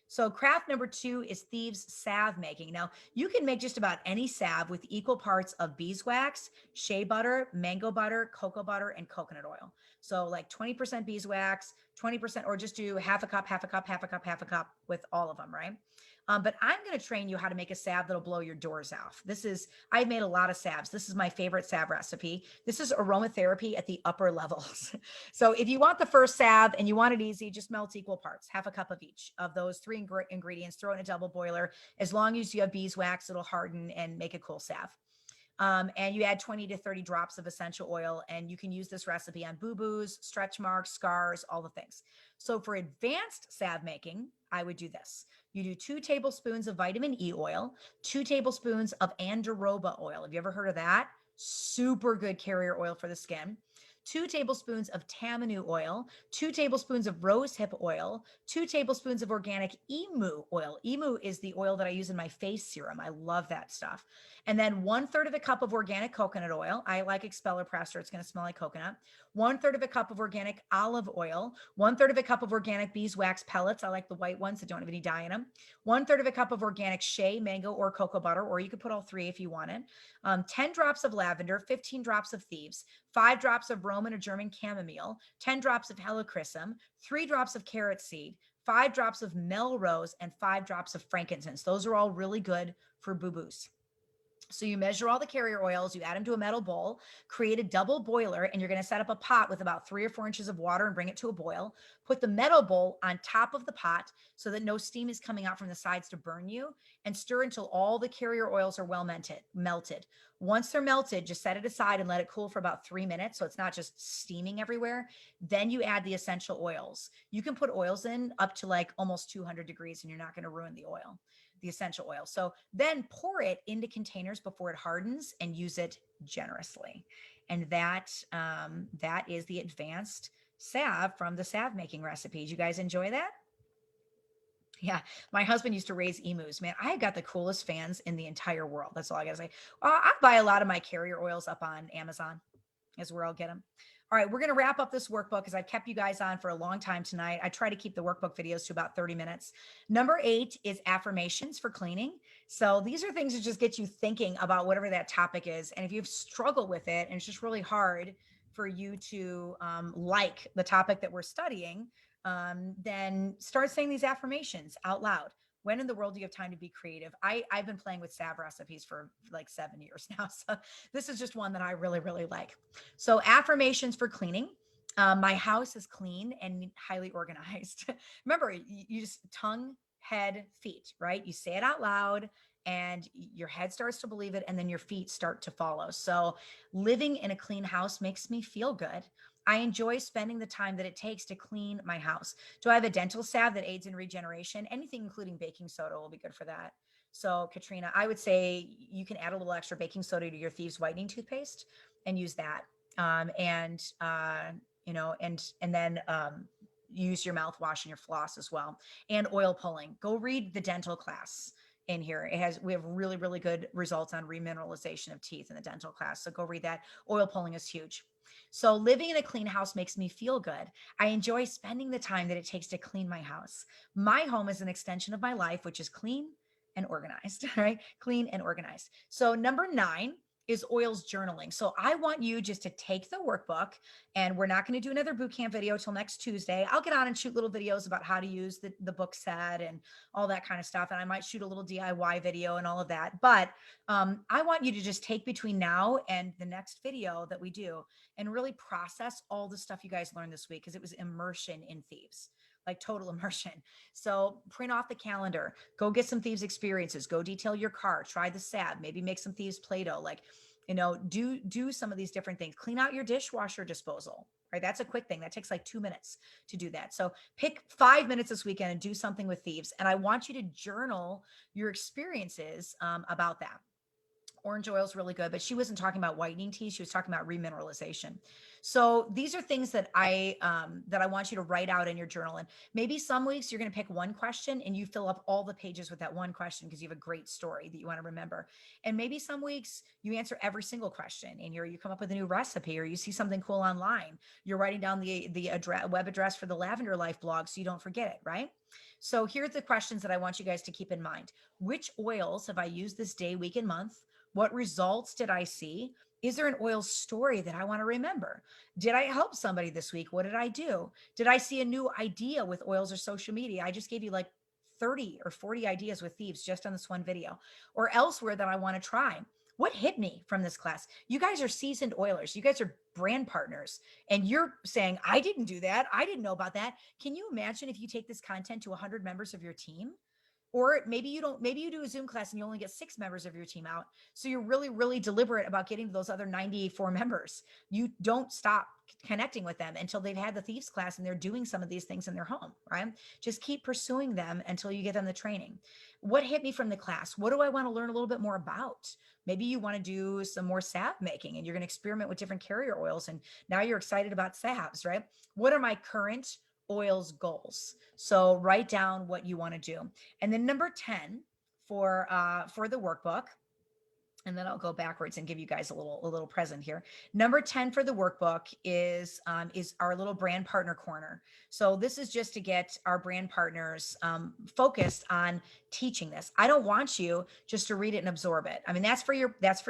[SPEAKER 1] So craft number 2 is Thieves salve making. Now, you can make just about any salve with equal parts of beeswax, shea butter, mango butter, cocoa butter, and coconut oil. So like 20% beeswax, 20%, or just do half a cup, half a cup, half a cup, half a cup with all of them, right? But I'm going to train you how to make a salve that'll blow your doors off. I've made a lot of salves. This is my favorite salve recipe. This is aromatherapy at the upper levels. So if you want the first salve and you want it easy, just melt equal parts, half a cup of each of those 3 ingredients, throw it in a double boiler. As long as you have beeswax, it'll harden and make a cool salve. And you add 20 to 30 drops of essential oil, and you can use this recipe on boo-boos, stretch marks, scars, all the things. So for advanced salve making, I would do this. You do 2 tablespoons of vitamin E oil, 2 tablespoons of Andoroba oil. Have you ever heard of that? Super good carrier oil for the skin. 2 tablespoons of tamanu oil, 2 tablespoons of rosehip oil, 2 tablespoons of organic emu oil. Emu is the oil that I use in my face serum. I love that stuff. And then 1/3 of a cup of organic coconut oil. I like expeller pressed, or it's going to smell like coconut. 1/3 of a cup of organic olive oil. 1/3 of a cup of organic beeswax pellets. I like the white ones that don't have any dye in them. 1/3 of a cup of organic shea, mango, or cocoa butter, or you could put all 3 if you wanted. 10 drops of lavender, 15 drops of Thieves, 5 drops of Roman or German chamomile, 10 drops of helichrysum, 3 drops of carrot seed, 5 drops of Melrose, and 5 drops of frankincense. Those are all really good for boo-boos. So you measure all the carrier oils, you add them to a metal bowl, create a double boiler, and you're going to set up a pot with about 3 or 4 inches of water and bring it to a boil. Put the metal bowl on top of the pot so that no steam is coming out from the sides to burn you, and stir until all the carrier oils are well melted. Once they're melted, just set it aside and let it cool for about 3 minutes so it's not just steaming everywhere. Then you add the essential oils. You can put oils in up to like almost 200 degrees and you're not going to ruin the essential oil. So then pour it into containers before it hardens and use it generously. And that is the advanced salve from the salve making recipes. You guys enjoy that? Yeah, my husband used to raise emus. Man, I got the coolest fans in the entire world. That's all I gotta say. I buy a lot of my carrier oils up on Amazon, is where I'll get them. All right, we're going to wrap up this workbook because I've kept you guys on for a long time tonight. I try to keep the workbook videos to about 30 minutes. Number 8 is affirmations for cleaning. So these are things that just get you thinking about whatever that topic is. And if you've struggled with it and it's just really hard for you to like the topic that we're studying, then start saying these affirmations out loud. When in the world do you have time to be creative? I've been playing with salve recipes for like 7 years now. So this is just one that I really, really like. So affirmations for cleaning. My house is clean and highly organized. Remember, you just tongue, head, feet, right? You say it out loud and your head starts to believe it and then your feet start to follow. So living in a clean house makes me feel good. I enjoy spending the time that it takes to clean my house. Do I have a dental salve that aids in regeneration? Anything including baking soda will be good for that. So Katrina, I would say you can add a little extra baking soda to your Thieves whitening toothpaste and use that. And and then use your mouthwash and your floss as well, and oil pulling. Go read the dental class in here. We have really, really good results on remineralization of teeth in the dental class. So go read that. Oil pulling is huge. So living in a clean house makes me feel good. I enjoy spending the time that it takes to clean my house. My home is an extension of my life, which is clean and organized, right? Clean and organized. So number 9 is oils journaling. So I want you just to take the workbook, and we're not going to do another boot camp video till next Tuesday. I'll get on and shoot little videos about how to use the book set and all that kind of stuff. And I might shoot a little DIY video and all of that. But I want you to just take between now and the next video that we do and really process all the stuff you guys learned this week, because it was immersion in Thieves, like total immersion. So print off the calendar, go get some Thieves experiences, go detail your car, try the salve, maybe make some Thieves Play-Doh, like, do some of these different things. Clean out your dishwasher disposal, right? That's a quick thing. That takes like 2 minutes to do that. So pick 5 minutes this weekend and do something with Thieves. And I want you to journal your experiences about that. Orange oil is really good, but she wasn't talking about whitening tea. She was talking about remineralization. So these are things that I want you to write out in your journal. And maybe some weeks you're going to pick one question and you fill up all the pages with that one question because you have a great story that you want to remember. And maybe some weeks you answer every single question, and you come up with a new recipe, or you see something cool online. You're writing down the web address for the Lavender Life blog so you don't forget it, right? So here's the questions that I want you guys to keep in mind. Which oils have I used this day, week, and month? What results did I see? Is there an oil story that I want to remember? Did I help somebody this week? What did I do? Did I see a new idea with oils or social media? I just gave you like 30 or 40 ideas with Thieves just on this one video, or elsewhere that I want to try. What hit me from this class? You guys are seasoned oilers. You guys are brand partners, and you're saying, I didn't do that. I didn't know about that. Can you imagine if you take this content to 100 members of your team? Or maybe you don't, maybe you do a Zoom class and you only get 6 members of your team out. So you're really, really deliberate about getting to those other 94 members. You don't stop connecting with them until they've had the Thieves class and they're doing some of these things in their home, right? Just keep pursuing them until you get them the training. What hit me from the class? What do I want to learn a little bit more about? Maybe you want to do some more salve making and you're going to experiment with different carrier oils. And now you're excited about salves, right? What are my current oils goals? So write down what you want to do. And then number 10 for the workbook, and then I'll go backwards and give you guys a little present here. Number 10 for the workbook is our little brand partner corner. So this is just to get our brand partners focused on teaching this. I don't want you just to read it and absorb it. I mean, that's for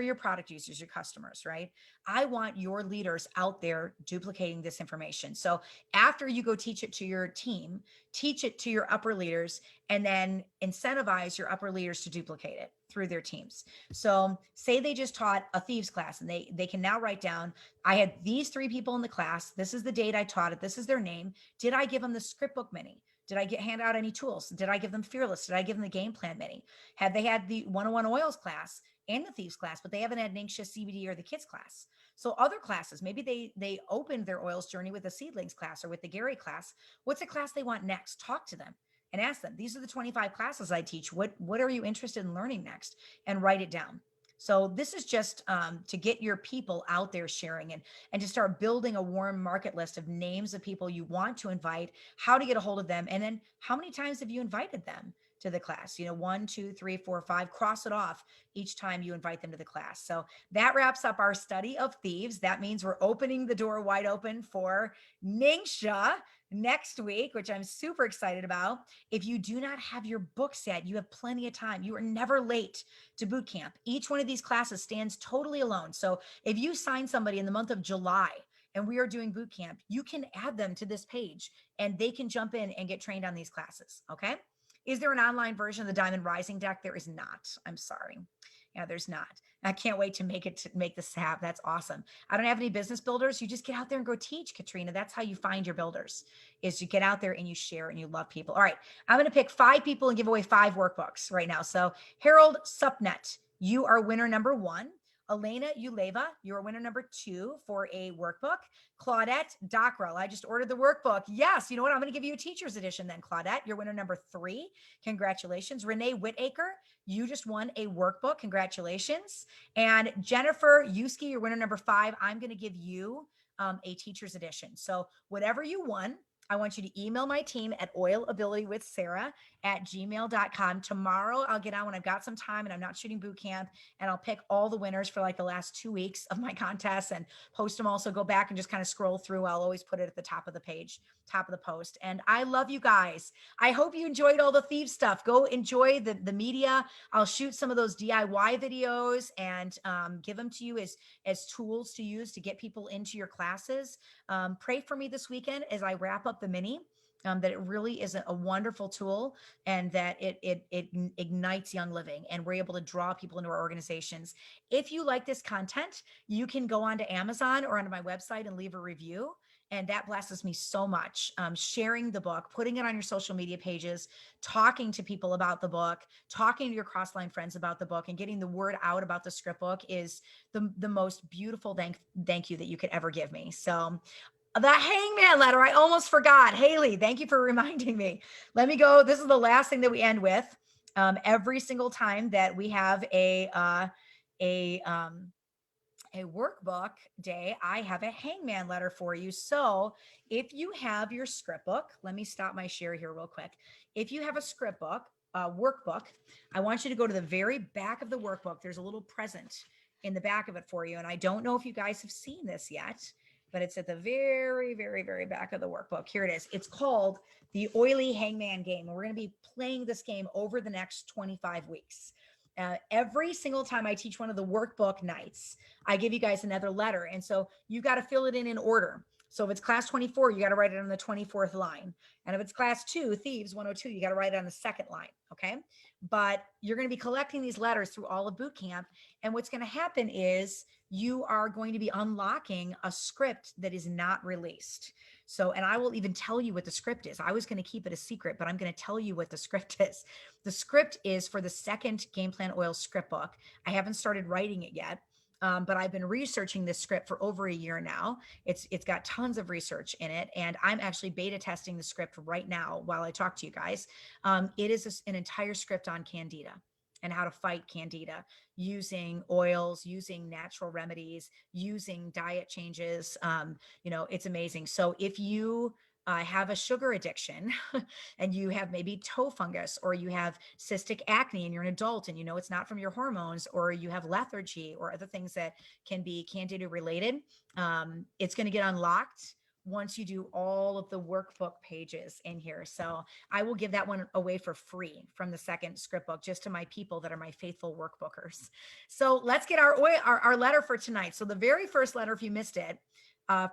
[SPEAKER 1] your product users, your customers, right? I want your leaders out there duplicating this information. So after you go teach it to your team, teach it to your upper leaders, and then incentivize your upper leaders to duplicate it through their teams. So say they just taught a Thieves class, and they can now write down, I had these 3 people in the class. This is the date I taught it. This is their name. Did I give them the Scriptbook mini? Did I hand out any tools? Did I give them Fearless? Did I give them the game plan mini? Have they had the 101 oils class and the Thieves class, but they haven't had an anxious CBD or the kids class? So other classes, maybe they opened their oils journey with the seedlings class or with the Gary class. What's the class they want next? Talk to them and ask them, these are the 25 classes I teach. What are you interested in learning next? And write it down. So this is just to get your people out there sharing and to start building a warm market list of names of people you want to invite, how to get a hold of them, and then how many times have you invited them to the class? 1, 2, 3, 4, 5, cross it off each time you invite them to the class. So that wraps up our study of Thieves. That means we're opening the door wide open for Ningxia next week, which I'm super excited about. If you do not have your books yet, you have plenty of time. You are never late to boot camp. Each one of these classes stands totally alone. So if you sign somebody in the month of July and we are doing boot camp, you can add them to this page and they can jump in and get trained on these classes. Okay. Is there an online version of the Diamond Rising deck? There is not. I'm sorry. Yeah, there's not. I can't wait to make this happen. That's awesome. I don't have any business builders. You just get out there and go teach, Katrina. That's how you find your builders, is you get out there and you share and you love people. All right. I'm going to pick 5 people and give away 5 workbooks right now. So Harold Supnet, you are winner number 1. Elena Uleva, you're winner number 2 for a workbook. Claudette Dockrell, I just ordered the workbook. Yes, you know what? I'm going to give you a teacher's edition then, Claudette. You're winner number 3. Congratulations. Renee Whitaker, you just won a workbook. Congratulations. And Jennifer Yuski, you're winner number 5. I'm going to give you a teacher's edition. So whatever you won, I want you to email my team at oilabilitywithsarah@gmail.com. Tomorrow I'll get on when I've got some time and I'm not shooting boot camp, and I'll pick all the winners for like the last 2 weeks of my contests and post them. Also go back and just kind of scroll through. I'll always put it at the top of the page, top of the post. And I love you guys. I hope you enjoyed all the Thieves stuff. Go enjoy the media. I'll shoot some of those DIY videos and give them to you as tools to use to get people into your classes. Pray for me this weekend as I wrap up the mini. That it really is a wonderful tool, and that it ignites young living, and we're able to draw people into our organizations. If you like this content, you can go onto Amazon or onto my website and leave a review. And that blesses me so much. Sharing the book, putting it on your social media pages, talking to people about the book, talking to your crossline friends about the book, and getting the word out about the script book is the most beautiful thank you that you could ever give me. So that hangman letter, I almost forgot. Haley, thank you for reminding me. Let me go. This is the last thing that we end with. Every single time that we have a a workbook day, I have a hangman letter for you. So if you have your script book, let me stop my share here real quick. If you have a script book, workbook, I want you to go to the very back of the workbook. There's a little present in the back of it for you. And I don't know if you guys have seen this yet, but it's at the very, very, very back of the workbook. Here it is. It's called the Oily Hangman Game. And we're going to be playing this game over the next 25 weeks. Every single time I teach one of the workbook nights, I give you guys another letter. And so you got to fill it in order. So if it's class 24, you got to write it on the 24th line. And if it's class 2, Thieves 102, you got to write it on the second line. Okay. But you're going to be collecting these letters through all of boot camp. And what's going to happen is you are going to be unlocking a script that is not released. So, and I will even tell you what the script is. I was going to keep it a secret, but I'm going to tell you what the script is. The script is for the second Game Plan Oil script book. I haven't started writing it yet. But I've been researching this script for over a year now. It's got tons of research in it, and I'm actually beta testing the script right now while I talk to you guys. It is an entire script on Candida and how to fight Candida using oils, using natural remedies, using diet changes. It's amazing. So if you have a sugar addiction and you have maybe toe fungus, or you have cystic acne and you're an adult and you know it's not from your hormones, or you have lethargy or other things that can be Candida related, it's going to get unlocked once you do all of the workbook pages in here. So I will give that one away for free from the second script book, just to my people that are my faithful workbookers. So let's get our letter for tonight. So the very first letter, if you missed it,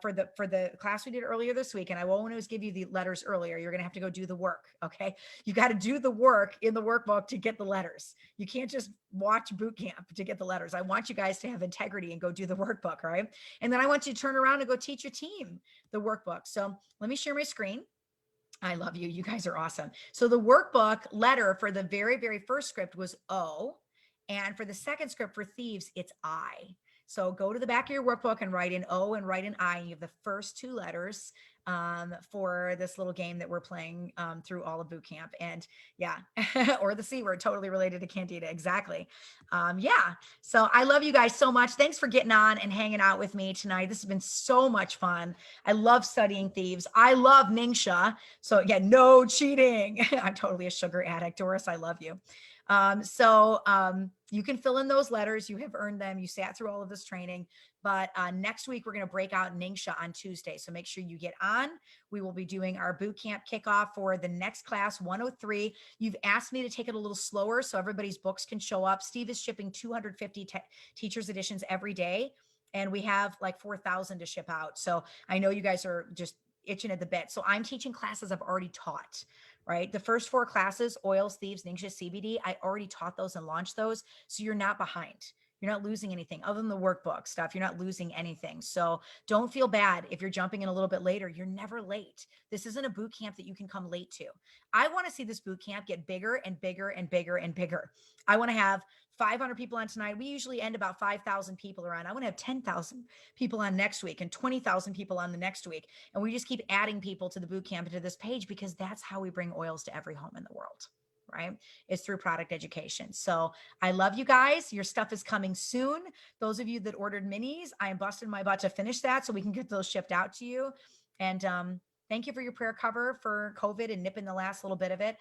[SPEAKER 1] for the class we did earlier this week, and I won't always give you the letters earlier. You're going to have to go do the work. Okay. You got to do the work in the workbook to get the letters. You can't just watch boot camp to get the letters. I want you guys to have integrity and go do the workbook. All right. And then I want you to turn around and go teach your team the workbook. So let me share my screen. I love you. You guys are awesome. So the workbook letter for the very, very first script was O. And for the second script for Thieves, it's I. So go to the back of your workbook and write in O and write in I. And you have the first two letters for this little game that we're playing through all of boot camp. And yeah, or the C word, totally related to Candida. Exactly. Yeah. So I love you guys so much. Thanks for getting on and hanging out with me tonight. This has been so much fun. I love studying Thieves. I love Ningxia. So again, no cheating. I'm totally a sugar addict, Doris. I love you. You can fill in those letters. You have earned them. You sat through all of this training. But next week, we're going to break out Ningxia on Tuesday. So make sure you get on. We will be doing our boot camp kickoff for the next class, 103. You've asked me to take it a little slower so everybody's books can show up. Steve is shipping 250 teachers editions every day, and we have like 4,000 to ship out. So I know you guys are just itching at the bit. So I'm teaching classes I've already taught, right? The first 4 classes, Oils, Thieves, Ningxia, CBD, I already taught those and launched those. So you're not behind. You're not losing anything other than the workbook stuff. You're not losing anything. So don't feel bad if you're jumping in a little bit later. You're never late. This isn't a boot camp that you can come late to. I want to see this boot camp get bigger and bigger and bigger and bigger. I want to have 500 people on tonight. We usually end about 5,000 people around. I want to have 10,000 people on next week and 20,000 people on the next week. And we just keep adding people to the boot camp and to this page, because that's how we bring oils to every home in the world, right? It's through product education. So I love you guys. Your stuff is coming soon. Those of you that ordered minis, I am busting my butt to finish that so we can get those shipped out to you. And Thank you for your prayer cover for COVID and nipping the last little bit of it.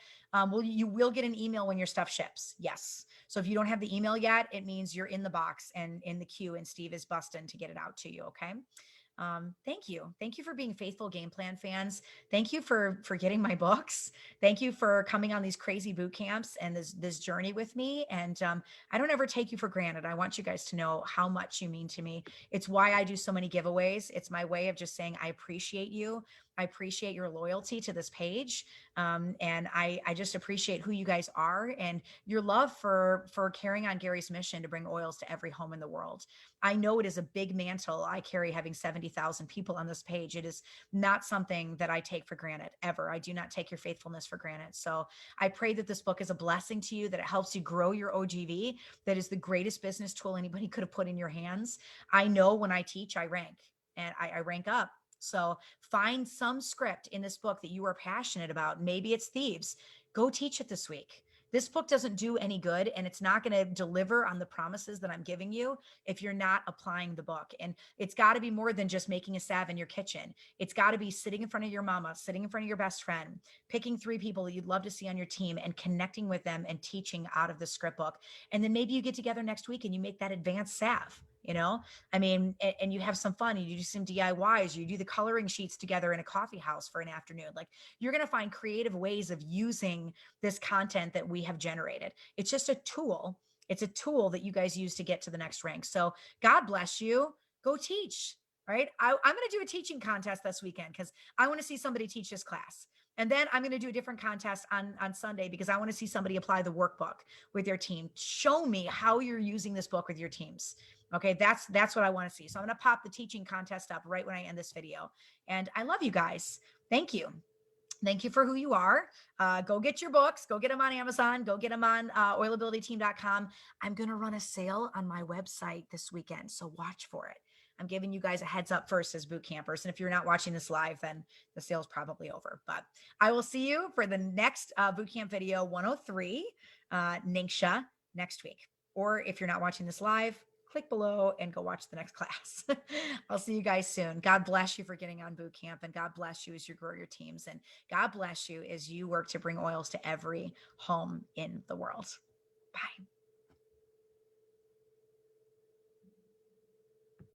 [SPEAKER 1] You will get an email when your stuff ships. Yes. So if you don't have the email yet, it means you're in the box and in the queue, and Steve is busting to get it out to you. Okay. Thank you. Thank you for being faithful game plan fans. Thank you for getting my books. Thank you for coming on these crazy boot camps and this journey with me. And I don't ever take you for granted. I want you guys to know how much you mean to me. It's why I do so many giveaways. It's my way of just saying I appreciate you. I appreciate your loyalty to this page, and I just appreciate who you guys are and your love for carrying on Gary's mission to bring oils to every home in the world. I know it is a big mantle I carry, having 70,000 people on this page. It is not something that I take for granted ever. I do not take your faithfulness for granted. So I pray that this book is a blessing to you, that it helps you grow your OGV. That is the greatest business tool anybody could have put in your hands. I know when I teach, I rank, and I rank up. So find some script in this book that you are passionate about. Maybe it's Thieves. Go teach it this week. This book doesn't do any good, and it's not going to deliver on the promises that I'm giving you if you're not applying the book. And it's got to be more than just making a salve in your kitchen. It's got to be sitting in front of your mama, sitting in front of your best friend, picking 3 people that you'd love to see on your team and connecting with them and teaching out of the script book. And then maybe you get together next week and you make that advanced salve. I mean, and you have some fun and you do some DIYs, you do the coloring sheets together in a coffee house for an afternoon. Like, you're going to find creative ways of using this content that we have generated. It's just a tool. It's a tool that you guys use to get to the next rank. So God bless you. Go teach. Right. I'm going to do a teaching contest this weekend because I want to see somebody teach this class. And then I'm going to do a different contest on Sunday because I want to see somebody apply the workbook with their team. Show me how you're using this book with your teams. Okay, that's what I want to see. So I'm going to pop the teaching contest up right when I end this video. And I love you guys. Thank you. Thank you for who you are. Go get your books. Go get them on Amazon. Go get them on oilabilityteam.com. I'm going to run a sale on my website this weekend, so watch for it. I'm giving you guys a heads up first as boot campers. And if you're not watching this live, then the sale's probably over. But I will see you for the next boot camp video 103, Ningxia, next week. Or if you're not watching this live, click below and go watch the next class. I'll see you guys soon. God bless you for getting on boot camp, and God bless you as you grow your teams, and God bless you as you work to bring oils to every home in the world. Bye.